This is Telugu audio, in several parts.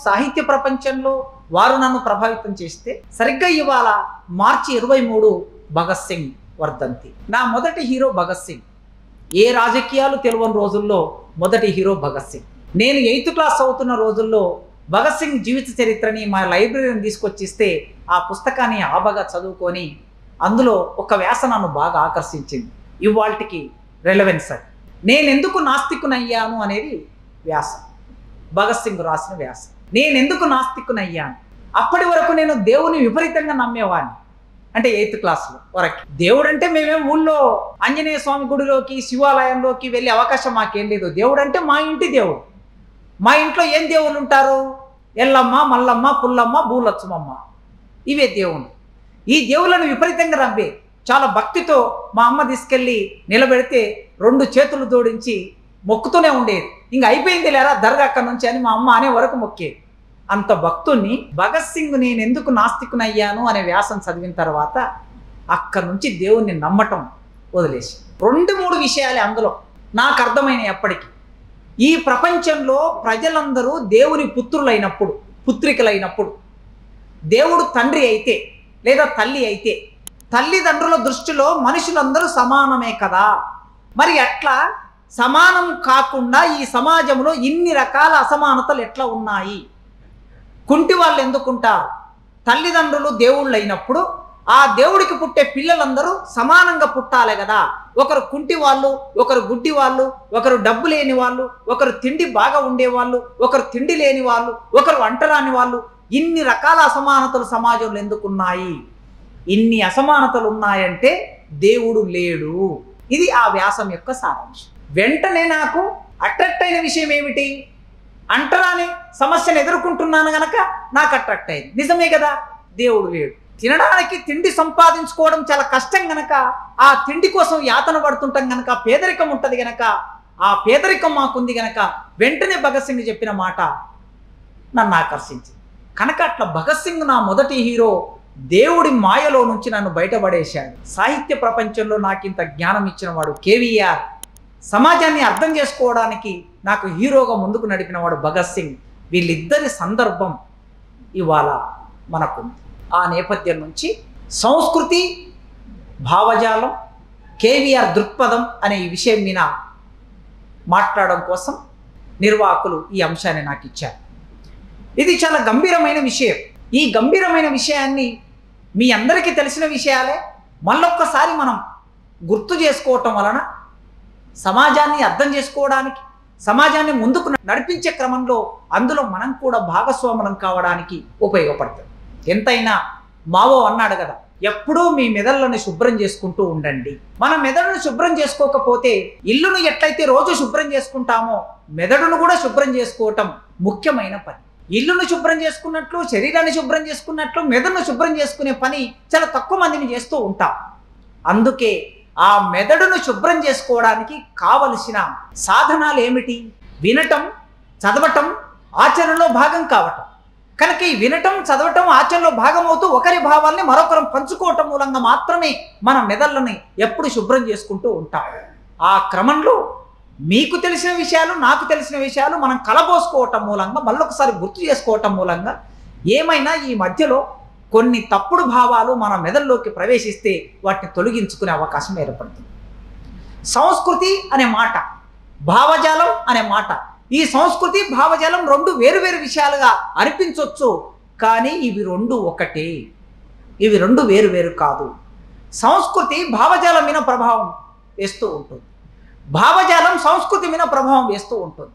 సాహిత్య ప్రపంచంలో వారు నన్ను ప్రభావితం చేస్తే, సరిగ్గా ఇవాళ మార్చి 23 భగత్ సింగ్ వర్ధంతి. నా మొదటి హీరో భగత్ సింగ్. ఏ రాజకీయాలు తెలియని రోజుల్లో మొదటి హీరో భగత్ సింగ్. నేను 8th క్లాస్ చదువుతున్న రోజుల్లో భగత్ సింగ్ జీవిత చరిత్రని మా లైబ్రరీని తీసుకొచ్చిస్తే ఆ పుస్తకాన్ని ఆబగా చదువుకొని అందులో ఒక వ్యాస నన్ను బాగా ఆకర్షించింది. ఇవాళకి రెలవెన్స్ అది. నేనెందుకు నాస్తికునయ్యాను అనేది వ్యాస, భగత్ సింగ్ రాసిన వ్యాస. నేనెందుకు నాస్తికునయ్యాను? అప్పటి వరకు నేను దేవుని విపరీతంగా నమ్మేవాడిని. అంటే 8th క్లాస్లో వరకు. దేవుడు అంటే మేమేం ఊళ్ళో ఆంజనేయ స్వామి గుడిలోకి శివాలయంలోకి వెళ్ళే అవకాశం మాకేం లేదు. దేవుడు అంటే మా ఇంటి దేవుడు. మా ఇంట్లో ఏం దేవుళ్ళు ఉంటారు? ఎల్లమ్మ, మల్లమ్మ, పుల్లమ్మ, భూలక్ష్మమ్మ, ఇవే దేవుళ్ళు. ఈ దేవుళ్ళను విపరీతంగా నమ్మే, చాలా భక్తితో మా అమ్మ తీసుకెళ్ళి నిలబెడితే 2 చేతులు జోడించి మొక్కుతూనే ఉండేది. ఇంక అయిపోయింది లేరా దర్గా అక్కడి నుంచి అని మా అమ్మ అనే వరకు మొక్కేది. అంత భక్తుణ్ణి. భగత్ సింగ్ నేను ఎందుకు నాస్తికునయ్యాను అనే వ్యాసం చదివిన తర్వాత అక్కడి నుంచి దేవుణ్ణి నమ్మటం వదిలేసి 2-3 విషయాలే అందులో నాకు అర్థమైనవి. అప్పటికి ఈ ప్రపంచంలో ప్రజలందరూ దేవుని పుత్రులైనప్పుడు, పుత్రికలైనప్పుడు, దేవుడు తండ్రి అయితే లేదా తల్లి అయితే, తల్లిదండ్రుల దృష్టిలో మనుషులందరూ సమానమే కదా. మరి అట్లా సమానం కాకుండా ఈ సమాజంలో ఇన్ని రకాల అసమానతలు ఎట్లా ఉన్నాయి? కుంటి వాళ్ళు ఎందుకుంటారు? తల్లిదండ్రులు దేవుళ్ళు అయినప్పుడు ఆ దేవుడికి పుట్టే పిల్లలందరూ సమానంగా పుట్టాలి కదా. ఒకరు కుంటి వాళ్ళు, ఒకరు గుడ్డి వాళ్ళు, ఒకరు డబ్బు లేని వాళ్ళు, ఒకరు తిండి బాగా ఉండేవాళ్ళు, ఒకరు తిండి లేని వాళ్ళు, ఒకరు అంటరాని వాళ్ళు. ఇన్ని రకాల అసమానతలు సమాజంలో ఎందుకున్నాయి? ఇన్ని అసమానతలు ఉన్నాయంటే దేవుడు లేడు. ఇది ఆ వ్యాసం యొక్క సారాంశం. వెంటనే నాకు అట్రాక్ట్ అయిన విషయం ఏమిటి? అంటరాని సమస్యను ఎదుర్కొంటున్నాను గనక నాకు అట్రాక్ట్ అయింది. నిజమే కదా, దేవుడు లేడు. తినడానికి తిండి సంపాదించుకోవడం చాలా కష్టం గనక ఆ తిండి కోసం యాతన పడుతుంటాం గనక, పేదరికం ఉంటుంది గనక, ఆ పేదరికం మాకుంది గనక వెంటనే భగత్ సింగ్ చెప్పిన మాట నన్ను ఆకర్షించింది. కనుక అట్లా భగత్ సింగ్ నా మొదటి హీరో. దేవుడి మాయలో నుంచి నన్ను బయటపడేశాడు. సాహిత్య ప్రపంచంలో నాకు ఇంత జ్ఞానం ఇచ్చిన వాడు కేవీఆర్. సమాజాన్ని అర్థం చేసుకోవడానికి నాకు హీరోగా ముందుకు నడిపినవాడు భగత్ సింగ్. వీళ్ళిద్దరి సందర్భం ఇవాళ మనకు. ఆ నేపథ్యం నుంచి సంస్కృతి, భావజాలం, కేవీఆర్ దృక్పథం అనే ఈ విషయం మీద మాట్లాడడం కోసం నిర్వాహకులు ఈ అంశాన్ని నాకు ఇచ్చారు. ఇది చాలా గంభీరమైన విషయం. ఈ గంభీరమైన విషయాన్ని మీ అందరికీ తెలిసిన విషయాలే మళ్ళొక్కసారి మనం గుర్తు చేసుకోవటం వలన సమాజాన్ని అర్థం చేసుకోవడానికి, సమాజాన్ని ముందుకు నడిపించే క్రమంలో అందులో మనం కూడా భాగస్వాములం కావడానికి ఉపయోగపడుతుంది. ఎంతైనా మావో అన్నాడు కదా, ఎప్పుడూ మీ మెదళ్ళని శుభ్రం చేసుకుంటూ ఉండండి. మన మెదడును శుభ్రం చేసుకోకపోతే ఇల్లును ఎట్లయితే రోజు శుభ్రం చేసుకుంటామో మెదడును కూడా శుభ్రం చేసుకోవటం ముఖ్యమైన పని. ఇల్లును శుభ్రం చేసుకున్నట్లు, శరీరాన్ని శుభ్రం చేసుకున్నట్లు మెదడును శుభ్రం చేసుకునే పని చాలా తక్కువ మందిని చేస్తూ ఉంటాం. అందుకే ఆ మెదడును శుభ్రం చేసుకోవడానికి కావలసిన సాధనాలు ఏమిటి? వినటం, చదవటం, ఆచరణలో భాగం కావటం. కనుక ఈ వినటం, చదవటం, ఆచరణలో భాగం అవుతూ ఒకరి భావాల్ని మరొకరం పంచుకోవటం మూలంగా మాత్రమే మన మెదళ్ళని ఎప్పుడు శుభ్రం చేసుకుంటూ ఉంటాం. ఆ క్రమంలో మీకు తెలిసిన విషయాలు, నాకు తెలిసిన విషయాలు మనం కలబోసుకోవటం మూలంగా, మళ్ళొకసారి గుర్తు చేసుకోవటం మూలంగా ఏమైనా ఈ మధ్యలో కొన్ని తప్పుడు భావాలు మన మెదడులోకి ప్రవేశిస్తే వాటిని తొలగించుకునే అవకాశం ఏర్పడుతుంది. సంస్కృతి అనే మాట, భావజాలం అనే మాట, ఈ సంస్కృతి భావజాలం 2 వేరువేరు విషయాలుగా అనిపించవచ్చు. కానీ ఇవి 2 ఒకటే. ఇవి 2 వేరువేరు కాదు. సంస్కృతి భావజాలం మీద ప్రభావం వేస్తూ ఉంటుంది. భావజాలం సంస్కృతి మీద ప్రభావం వేస్తూ ఉంటుంది.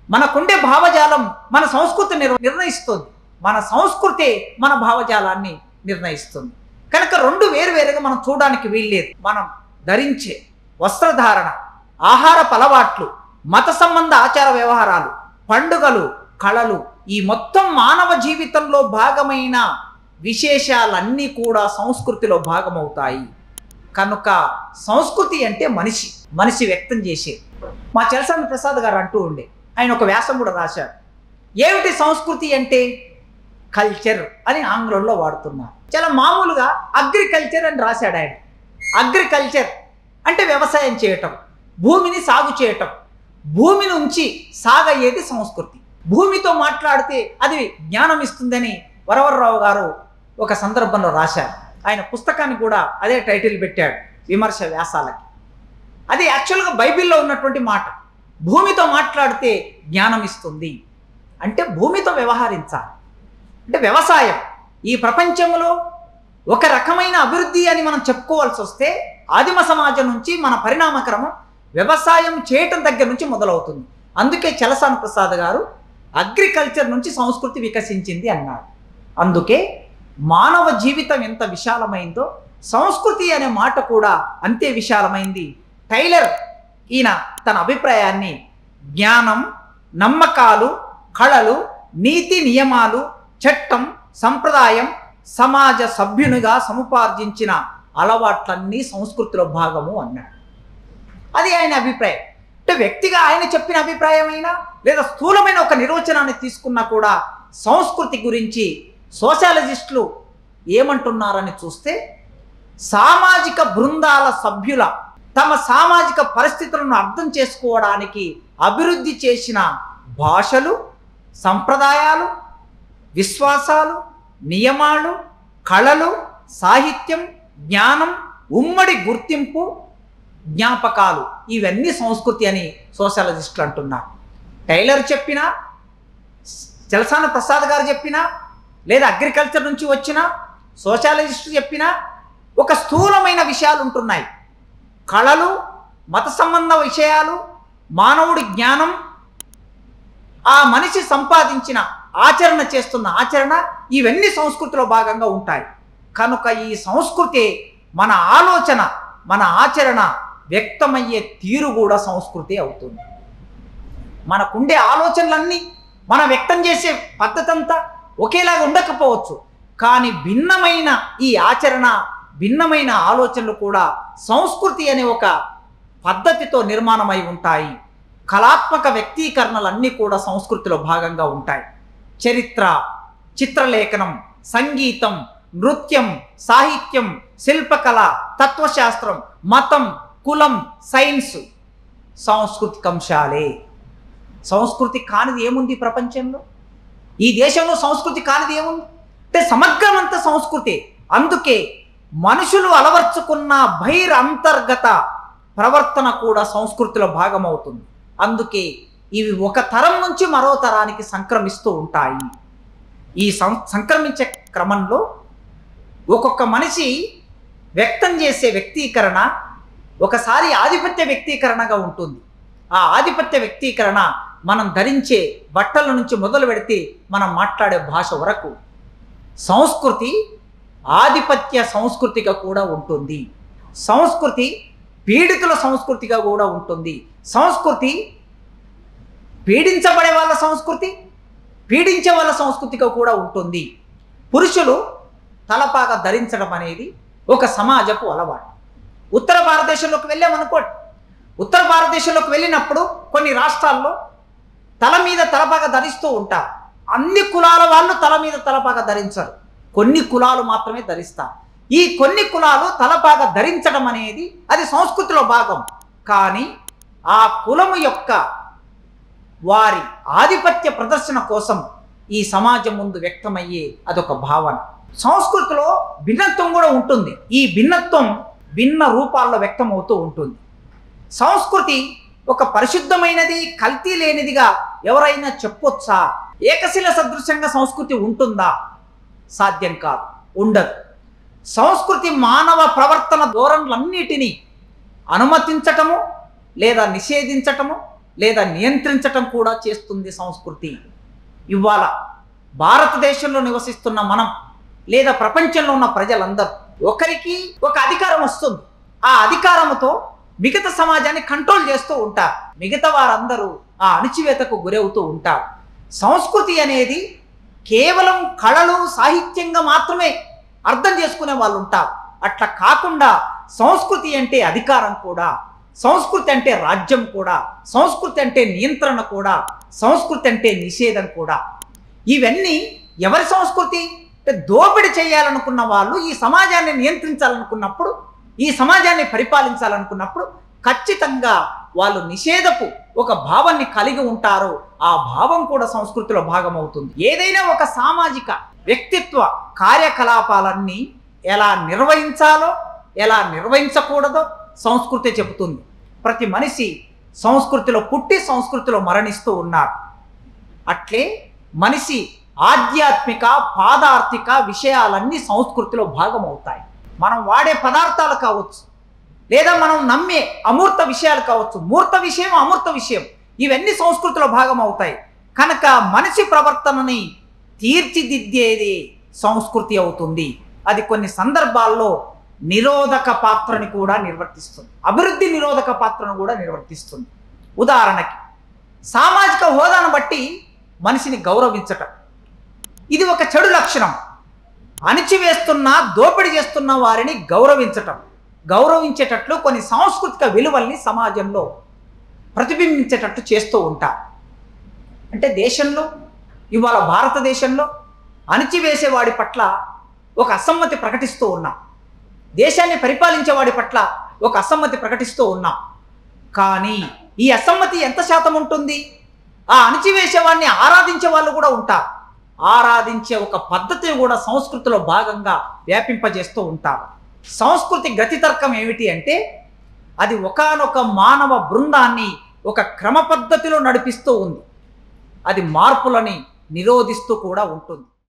మనకుండే భావజాలం మన సంస్కృతి నిర్ణయిస్తుంది. మన సంస్కృతి మన భావజాలాన్ని నిర్ణయిస్తుంది. కనుక 2 వేరువేరుగా మనం చూడడానికి వీల్లేదు. మనం ధరించే వస్త్రధారణ, ఆహారపు అలవాట్లు, మత సంబంధ ఆచార వ్యవహారాలు, పండుగలు, కళలు, ఈ మొత్తం మానవ జీవితంలో భాగమైన విశేషాలన్నీ కూడా సంస్కృతిలో భాగమవుతాయి. కనుక సంస్కృతి అంటే మనిషి వ్యక్తం చేసేది. మా చలసాని ప్రసాద్ గారు అంటూ ఉండే, ఆయన ఒక వ్యాసం కూడా రాశారు. ఏమిటి సంస్కృతి అంటే? కల్చర్ అని ఆంగ్లంలో వాడుతున్నారు. చాలా మామూలుగా అగ్రికల్చర్ అని రాశాడు ఆయన. అగ్రికల్చర్ అంటే వ్యవసాయం చేయటం, భూమిని సాగు చేయటం. భూమి నుంచి సాగయ్యేది సంస్కృతి. భూమితో మాట్లాడితే అది జ్ఞానం ఇస్తుందని వరవర్రావు గారు ఒక సందర్భంలో రాశారు. ఆయన పుస్తకాన్ని కూడా అదే టైటిల్ పెట్టాడు, విమర్శ వ్యాసాలకి. అది యాక్చువల్గా బైబిల్లో ఉన్నటువంటి మాట. భూమితో మాట్లాడితే జ్ఞానం ఇస్తుంది అంటే భూమితో వ్యవహరించాలి. అంటే వ్యవసాయం ఈ ప్రపంచంలో ఒక రకమైన అభివృద్ధి అని మనం చెప్పుకోవాల్సి వస్తే ఆదిమ సమాజం నుంచి మన పరిణామక్రమం వ్యవసాయం చేయటం దగ్గర నుంచి మొదలవుతుంది. అందుకే చలసాని ప్రసాద్ గారు అగ్రికల్చర్ నుంచి సంస్కృతి వికసించింది అన్నాడు. అందుకే మానవ జీవితం ఎంత విశాలమైందో సంస్కృతి అనే మాట కూడా అంతే విశాలమైంది. టైలర్ ఈయన తన అభిప్రాయాన్ని జ్ఞానం, నమ్మకాలు, కళలు, నీతి నియమాలు, చట్టం, సంప్రదాయం, సమాజ సభ్యునిగా సముపార్జించిన అలవాట్లన్నీ సంస్కృతిలో భాగము అన్నాడు. అది ఆయన అభిప్రాయం. అంటే వ్యక్తిగా ఆయన చెప్పిన అభిప్రాయమైనా లేదా స్థూలమైన ఒక నిర్వచనాన్ని తీసుకున్నా కూడా సంస్కృతి గురించి సోషాలజిస్టులు ఏమంటున్నారని చూస్తే సామాజిక బృందాల సభ్యుల తమ సామాజిక పరిస్థితులను అర్థం చేసుకోవడానికి అభివృద్ధి చేసిన భాషలు, సంప్రదాయాలు, విశ్వాసాలు, నియమాలు, కళలు, సాహిత్యం, జ్ఞానం, ఉమ్మడి గుర్తింపు, జ్ఞాపకాలు ఇవన్నీ సంస్కృతి అని సోషాలజిస్టులు అంటున్నారు. టైలర్ చెప్పినా, చలసాని ప్రసాద్ గారు చెప్పినా, లేదా అగ్రికల్చర్ నుంచి వచ్చిన సోషాలజిస్టు చెప్పినా ఒక స్థూలమైన విషయాలు ఉంటున్నాయి. కళలు, మత సంబంధ విషయాలు, మానవుడి జ్ఞానం, ఆ మనిషి సంపాదించిన ఆచరణ చేస్తున్న ఆచరణ ఇవన్నీ సంస్కృతిలో భాగంగా ఉంటాయి. కనుక ఈ సంస్కృతి మన ఆలోచన, మన ఆచరణ వ్యక్తమయ్యే తీరు కూడా సంస్కృతి అవుతుంది. మనకుండే ఆలోచనలన్నీ మనం వ్యక్తం చేసే పద్ధతి అంతా ఒకేలాగా ఉండకపోవచ్చు, కానీ భిన్నమైన ఈ ఆచరణ, భిన్నమైన ఆలోచనలు కూడా సంస్కృతి అనే ఒక పద్ధతితో నిర్మాణమై ఉంటాయి. కళాత్మక వ్యక్తీకరణలన్నీ కూడా సంస్కృతిలో భాగంగా ఉంటాయి. చరిత్ర, చిత్రలేఖనం, సంగీతం, నృత్యం, సాహిత్యం, శిల్పకళ, తత్వశాస్త్రం, మతం, కులం, సైన్స్ సాంస్కృతిక అంశాలే. సంస్కృతి కానిది ఏముంది ప్రపంచంలో? ఈ దేశంలో సంస్కృతి కానిది ఏముంది అంటే సమగ్రమంత సంస్కృతి. అందుకే మనుషులు అలవర్చుకున్న బహిరంతర్గత ప్రవర్తన కూడా సంస్కృతిలో భాగమవుతుంది. అందుకే ఇవి ఒక తరం నుంచి మరో తరానికి సంక్రమిస్తూ ఉంటాయి. ఈ సంక్రమించే క్రమంలో ఒక్కొక్క మనిషి వ్యక్తం చేసే వ్యక్తీకరణ ఒకసారి ఆధిపత్య వ్యక్తీకరణగా ఉంటుంది. ఆ ఆధిపత్య వ్యక్తీకరణ మనం ధరించే బట్టల నుంచి మొదలు పెడితే మనం మాట్లాడే భాష వరకు సంస్కృతి ఆధిపత్య సంస్కృతిగా కూడా ఉంటుంది. సంస్కృతి పీడితుల సంస్కృతిగా కూడా ఉంటుంది. సంస్కృతి పీడించబడే వాళ్ళ సంస్కృతి, పీడించే వాళ్ళ సంస్కృతిగా కూడా ఉంటుంది. పురుషులు తలపాగా ధరించడం అనేది ఒక సమాజపు అలవాటు. ఉత్తర భారతదేశంలోకి వెళ్ళామనుకోండి, ఉత్తర భారతదేశంలోకి వెళ్ళినప్పుడు కొన్ని రాష్ట్రాల్లో తల మీద తలపాగా ధరిస్తూ ఉంటారు. అన్ని కులాల వాళ్ళు తల మీద తలపాగా ధరించరు, కొన్ని కులాలు మాత్రమే ధరిస్తారు. ఈ కొన్ని కులాలు తలపాగా ధరించడం అనేది అది సంస్కృతిలో భాగం. కానీ ఆ కులము యొక్క వారి ఆధిపత్య ప్రదర్శన కోసం ఈ సమాజం ముందు వ్యక్తమయ్యే అదొక భావన. సంస్కృతిలో భిన్నత్వం కూడా ఉంటుంది. ఈ భిన్నత్వం భిన్న రూపాల్లో వ్యక్తమవుతూ ఉంటుంది. సంస్కృతి ఒక పరిశుద్ధమైనది, కల్తీ లేనిదిగా ఎవరైనా చెప్పొచ్చా? ఏకశిల సదృశ్యంగా సంస్కృతి ఉంటుందా? సాధ్యం కాదు, ఉండదు. సంస్కృతి మానవ ప్రవర్తన ధోరణులన్నిటినీ అనుమతించటము లేదా నిషేధించటము లేదా నియంత్రించటం కూడా చేస్తుంది సంస్కృతి. ఇవాళ భారతదేశంలో నివసిస్తున్న మనం లేదా ప్రపంచంలో ఉన్న ప్రజలందరూ ఒకరికి ఒక అధికారం వస్తుంది. ఆ అధికారంతో మిగతా సమాజాన్ని కంట్రోల్ చేస్తూ ఉంటారు. మిగతా వారందరూ ఆ అణచివేతకు గురవుతూ ఉంటారు. సంస్కృతి అనేది కేవలం కళలు, సాహిత్యంగా మాత్రమే అర్థం చేసుకునే వాళ్ళు ఉంటారు. అట్లా కాకుండా సంస్కృతి అంటే అధికారం కూడా, సంస్కృతి అంటే రాజ్యం కూడా, సంస్కృతి అంటే నియంత్రణ కూడా, సంస్కృతి అంటే నిషేధం కూడా. ఇవన్నీ ఎవరి సంస్కృతి అంటే దోపిడీ చేయాలనుకున్న వాళ్ళు ఈ సమాజాన్ని నియంత్రించాలనుకున్నప్పుడు, ఈ సమాజాన్ని పరిపాలించాలనుకున్నప్పుడు ఖచ్చితంగా వాళ్ళు నిషేధపు ఒక భావాన్ని కలిగి ఉంటారో ఆ భావం కూడా సంస్కృతిలో భాగమవుతుంది. ఏదైనా ఒక సామాజిక వ్యక్తిత్వ కార్యకలాపాలన్నీ ఎలా నిర్వహించాలో ఎలా నిర్వహించకూడదో సంస్కృతి చెబుతుంది. ప్రతి మనిషి సంస్కృతిలో పుట్టి సంస్కృతిలో మరణిస్తూ ఉన్నారు. అట్లే మనిషి ఆధ్యాత్మిక పాదార్థిక విషయాలన్నీ సంస్కృతిలో భాగమవుతాయి. మనం వాడే పదార్థాలు కావచ్చు, లేదా మనం నమ్మే అమూర్త విషయాలు కావచ్చు, మూర్త విషయం అమూర్త విషయం ఇవన్నీ సంస్కృతిలో భాగమవుతాయి. కనుక మనిషి ప్రవర్తనని తీర్చిదిద్దేది సంస్కృతి అవుతుంది. అది కొన్ని సందర్భాల్లో నిరోధక పాత్రని కూడా నిర్వర్తిస్తుంది, అభివృద్ధి నిరోధక పాత్రను కూడా నిర్వర్తిస్తుంది. ఉదాహరణకి సామాజిక హోదాను బట్టి మనిషిని గౌరవించటం ఇది ఒక చెడు లక్షణం. అణిచివేస్తున్న దోపిడీ చేస్తున్న వారిని గౌరవించేటట్లు కొన్ని సాంస్కృతిక విలువల్ని సమాజంలో ప్రతిబింబించేటట్టు చేస్తూ ఉంటారు. అంటే దేశంలో ఇవాళ భారతదేశంలో అణిచివేసే వాడి పట్ల ఒక అసమ్మతి ప్రకటిస్తూ ఉన్నాం, దేశాన్ని పరిపాలించే వాడి పట్ల ఒక అసమ్మతి ప్రకటిస్తూ ఉన్నాం. కానీ ఈ అసమ్మతి ఎంత శాతం ఉంటుంది? ఆ అణిచివేసేవాడిని ఆరాధించే వాళ్ళు కూడా ఉంటారు. ఆరాధించే ఒక పద్ధతిని కూడా సంస్కృతిలో భాగంగా వ్యాపింపజేస్తూ ఉంటారు. సంస్కృతి గతితర్కం ఏమిటి అంటే అది ఒకానొక మానవ బృందాన్ని ఒక క్రమ పద్ధతిలో నడిపిస్తూ ఉంది. అది మార్పులని నిరోధిస్తూ కూడా ఉంటుంది.